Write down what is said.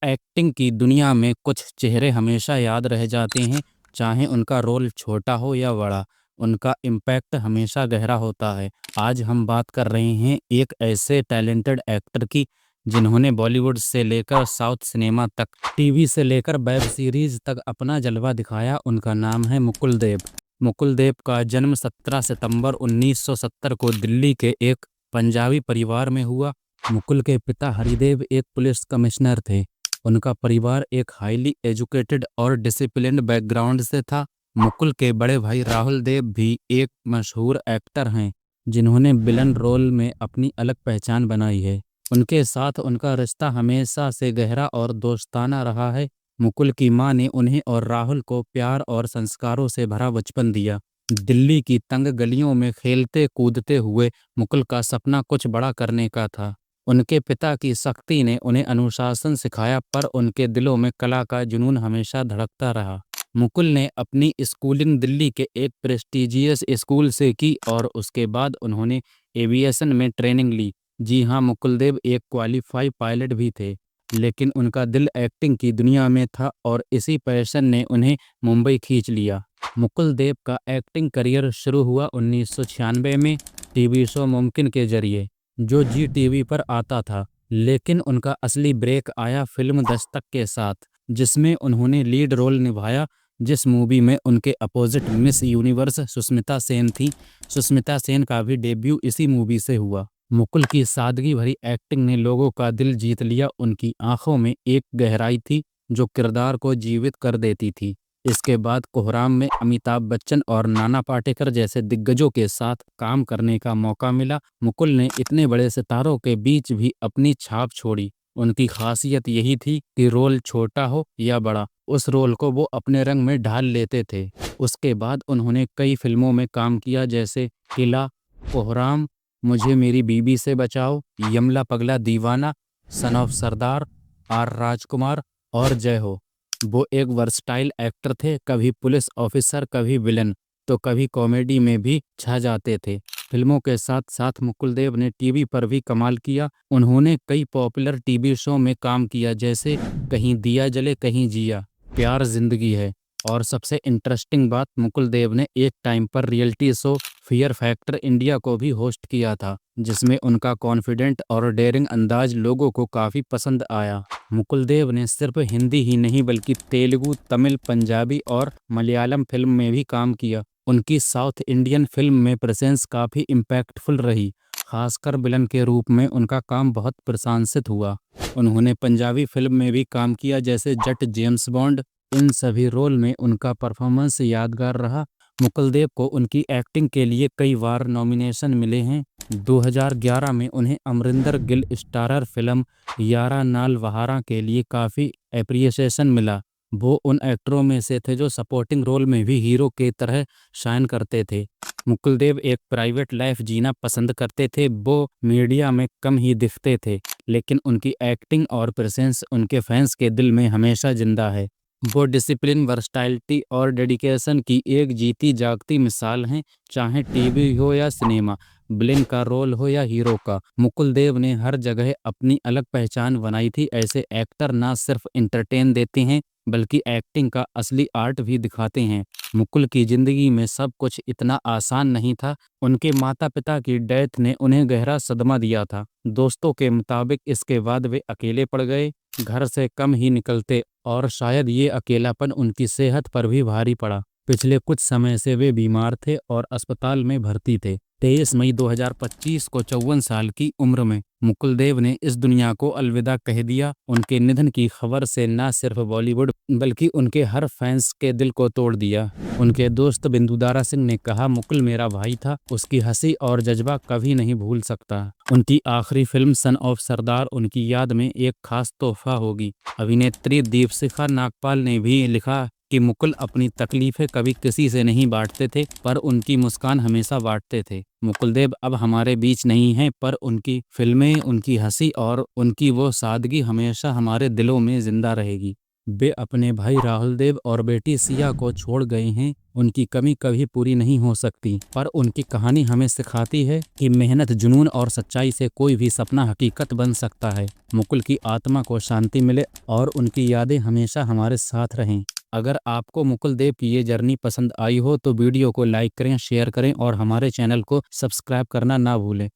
Acting की दुनिया में कुछ चेहरे हमेशा याद रह जाते हैं, चाहे उनका रोल छोटा हो या बड़ा, उनका इम्पैक्ट हमेशा गहरा होता है। आज हम बात कर रहे हैं एक ऐसे टैलेंटेड एक्टर की जिन्होंने बॉलीवुड से लेकर साउथ सिनेमा तक, टीवी से लेकर वेब सीरीज तक अपना जलवा दिखाया। उनका नाम है मुकुल देव। मुकुल देव का जन्म 17 सितंबर 1970 को दिल्ली के एक पंजाबी परिवार में हुआ। मुकुल के पिता हरिदेव एक पुलिस कमिश्नर थे। उनका परिवार एक हाईली एजुकेटेड और डिसिप्लिन्ड बैकग्राउंड से था। मुकुल के बड़े भाई राहुल देव भी एक मशहूर एक्टर हैं जिन्होंने विलन रोल में अपनी अलग पहचान बनाई है। उनके साथ उनका रिश्ता हमेशा से गहरा और दोस्ताना रहा है। मुकुल की मां ने उन्हें और राहुल को प्यार और संस्कारों से भरा बचपन दिया। दिल्ली की तंग गलियों में खेलते कूदते हुए मुकुल का सपना कुछ बड़ा करने का था। उनके पिता की सख्ती ने उन्हें अनुशासन सिखाया, पर उनके दिलों में कला का जुनून हमेशा धड़कता रहा। मुकुल ने अपनी स्कूलिंग दिल्ली के एक प्रेस्टिजियस स्कूल से की और उसके बाद उन्होंने एविएशन में ट्रेनिंग ली। जी हाँ, मुकुल देव एक क्वालिफाई पायलट भी थे, लेकिन उनका दिल एक्टिंग की दुनिया में था और इसी पैशन ने उन्हें मुंबई खींच लिया। मुकुल देव का एक्टिंग करियर शुरू हुआ 1996 में टीवी शो मुमकिन के जरिए, जो जी टीवी पर आता था। लेकिन उनका असली ब्रेक आया फिल्म दस्तक के साथ, जिसमें उन्होंने लीड रोल निभाया, जिस मूवी में उनके opposite miss universe Sushmita Sen थी। सुष्मिता सेन का भी डेब्यू इसी मूवी से हुआ। मुकुल की सादगी भरी एक्टिंग ने लोगों का दिल जीत लिया। उनकी आंखों में एक गहराई थी जो किरदार को जीवित कर देती थी। इसके बाद कोहराम में अमिताभ बच्चन और नाना पाटेकर जैसे दिग्गजों के साथ काम करने का मौका मिला। मुकुल ने इतने बड़े सितारों के बीच भी अपनी छाप छोड़ी। उनकी खासियत यही थी कि रोल छोटा हो या बड़ा, उस रोल को वो अपने रंग में ढाल लेते थे। उसके बाद उन्होंने कई फिल्मों में काम किया, जैसे किला, कोहराम, मुझे मेरी बीबी से बचाओ, यमला पगला दीवाना, सन ऑफ सरदार, आर राजकुमार और जय हो। वो एक वर्सटाइल एक्टर थे, कभी पुलिस ऑफिसर, कभी विलन, तो कभी कॉमेडी में भी छा जाते थे। फिल्मों के साथ साथ मुकुल देव ने टीवी पर भी कमाल किया। उन्होंने कई पॉपुलर टीवी शो में काम किया, जैसे कहीं दिया जले कहीं जिया, प्यार जिंदगी है, और सबसे इंटरेस्टिंग बात, मुकुल देव ने एक टाइम पर reality show fear factor India को भी होस्ट किया था, जिसमें उनका कॉन्फिडेंट और डेयरिंग अंदाज लोगों को काफ़ी पसंद आया। मुकुल देव ने सिर्फ हिंदी ही नहीं बल्कि तेलुगु, तमिल, पंजाबी और मलयालम फिल्म में भी काम किया। उनकी साउथ इंडियन फिल्म में प्रेजेंस काफ़ी इम्पैक्टफुल रही, खासकर विलन के रूप में उनका काम बहुत प्रशंसित हुआ। उन्होंने पंजाबी फिल्म में भी काम किया, जैसे जट जेम्स बॉन्ड। इन सभी रोल में उनका परफॉर्मेंस यादगार रहा। मुकुल देव को उनकी एक्टिंग के लिए कई बार नॉमिनेशन मिले हैं। 2011 में उन्हें अमरिंदर गिल स्टारर फिल्म यारा नाल वहारा के लिए काफ़ी एप्रिसिएशन मिला। वो उन एक्टरों में से थे जो सपोर्टिंग रोल में भी हीरो की तरह शाइन करते थे। मुकुल देव एक प्राइवेट लाइफ जीना पसंद करते थे। वो मीडिया में कम ही दिखते थे, लेकिन उनकी एक्टिंग और प्रेजेंस उनके फैंस के दिल में हमेशा जिंदा है। वो डिसिप्लिन, वर्सटाइलिटी और डेडिकेशन की एक जीती जागती मिसाल हैं। चाहे टीवी हो या सिनेमा, विलेन का रोल हो या हीरो का, मुकुल देव ने हर जगह अपनी अलग पहचान बनाई थी। ऐसे एक्टर ना सिर्फ एंटरटेन देते हैं बल्कि एक्टिंग का असली आर्ट भी दिखाते हैं। मुकुल की जिंदगी में सब कुछ इतना आसान नहीं था। उनके माता पिता की डेथ ने उन्हें गहरा सदमा दिया था। दोस्तों के मुताबिक इसके बाद वे अकेले पड़ गए, घर से कम ही निकलते, और शायद ये अकेलापन उनकी सेहत पर भी भारी पड़ा। पिछले कुछ समय से वे बीमार थे और अस्पताल में भर्ती थे। 23 मई 2025 को 54 साल की उम्र में मुकुल देव ने इस दुनिया को अलविदा कह दिया। उनके निधन की खबर से न सिर्फ बॉलीवुड बल्कि उनके हर फैंस के दिल को तोड़ दिया। उनके दोस्त बिंदुदारा सिंह ने कहा, मुकुल मेरा भाई था, उसकी हंसी और जज्बा कभी नहीं भूल सकता। उनकी आखिरी फिल्म सन ऑफ सरदार उनकी याद में एक खास तोहफा होगी। अभिनेत्री दीपशिखा नागपाल ने भी लिखा कि मुकुल अपनी तकलीफें कभी किसी से नहीं बांटते थे, पर उनकी मुस्कान हमेशा बांटते थे। मुकुल देव अब हमारे बीच नहीं हैं, पर उनकी फिल्में, उनकी हंसी और उनकी वो सादगी हमेशा हमारे दिलों में जिंदा रहेगी। वे अपने भाई राहुल देव और बेटी सिया को छोड़ गए हैं। उनकी कमी कभी पूरी नहीं हो सकती, पर उनकी कहानी हमें सिखाती है कि मेहनत, जुनून और सच्चाई से कोई भी सपना हकीकत बन सकता है। मुकुल की आत्मा को शांति मिले और उनकी यादें हमेशा हमारे साथ रहें। अगर आपको मुकुल देव की ये जर्नी पसंद आई हो तो वीडियो को लाइक करें, शेयर करें और हमारे चैनल को सब्सक्राइब करना ना भूलें।